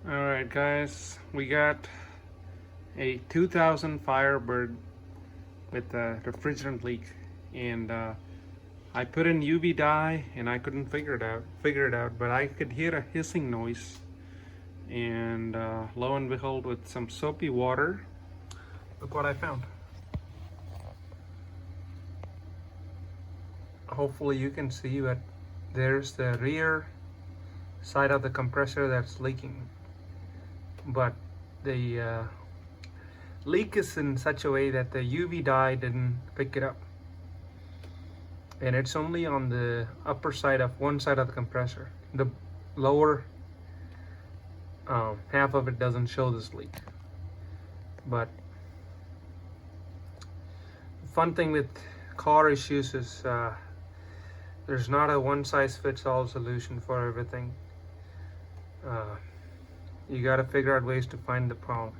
Alright guys, we got a 2000 Firebird with a refrigerant leak, and I put in UV dye and I couldn't figure it out, but I could hear a hissing noise, and lo and behold, with some soapy water, look what I found. Hopefully you can see that there's the rear side of the compressor that's leaking, but the leak is in such a way that the UV dye didn't pick it up, and it's only on the upper side of one side of the compressor. The lower half of it doesn't show this leak. But the fun thing with car issues is there's not a one-size-fits-all solution for everything. You got to figure out ways to find the problem.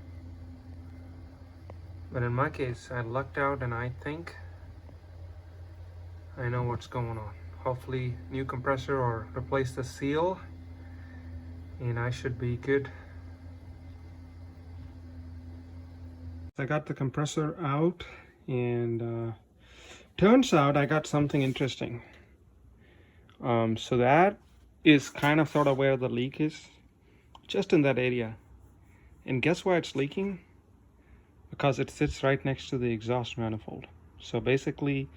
But in my case, I lucked out, and I think I know what's going on. Hopefully new compressor or replace the seal, and I should be good. I got the compressor out, and turns out I got something interesting. So that is kind of sort of where the leak is, just in that area. And guess why it's leaking? Because it sits right next to the exhaust manifold. So basically,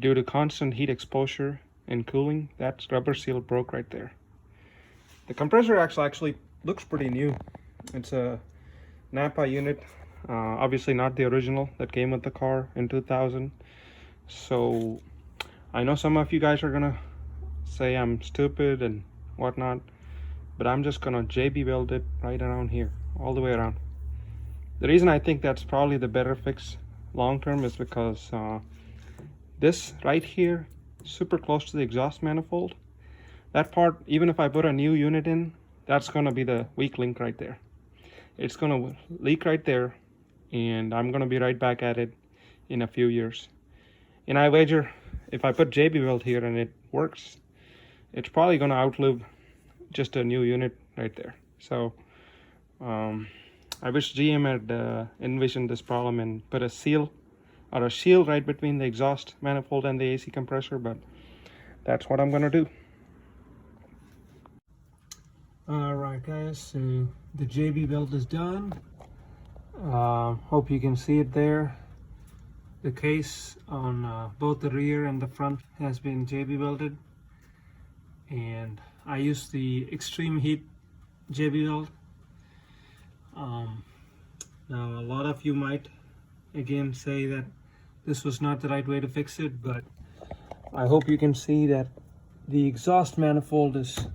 due to constant heat exposure and cooling, that rubber seal broke right there. The compressor actually looks pretty new. It's a Napa unit, obviously not the original that came with the car in 2000. So I know some of you guys are gonna say I'm stupid and whatnot, but I'm just gonna JB weld it right around here, all the way around. The reason I think that's probably the better fix long term is because this right here, super close to the exhaust manifold, that part, even if I put a new unit in, that's gonna be the weak link right there. It's gonna leak right there, and I'm gonna be right back at it in a few years. And I wager if I put JB weld here and it works, it's probably gonna outlive just a new unit right there. So I wish GM had envisioned this problem and put a seal or a shield right between the exhaust manifold and the AC compressor, but that's what I'm gonna do. Alright guys, so the JB weld is done. Hope you can see it there. The case on both the rear and the front has been JB welded, and I used the extreme heat JB weld. Now a lot of you might again say that this was not the right way to fix it, but I hope you can see that the exhaust manifold is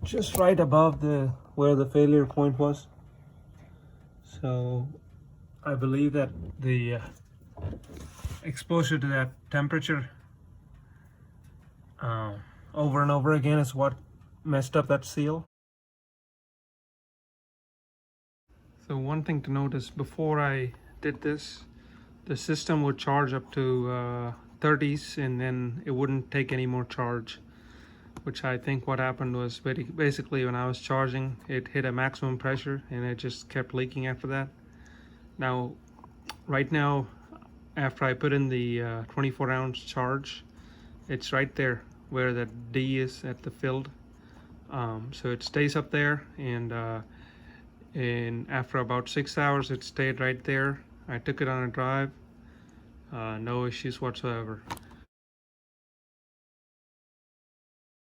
just right above where the failure point was. So I believe that the exposure to that temperature over and over again is what messed up that seal. So one thing to notice, before I did this, the system would charge up to 30s, and then it wouldn't take any more charge, which I think what happened was basically when I was charging, it hit a maximum pressure and it just kept leaking after that. Now, right now, after I put in the 24-ounce charge, it's right there where the D is at the filled. So it stays up there, and after about 6 hours, it stayed right there. I took it on a drive, no issues whatsoever.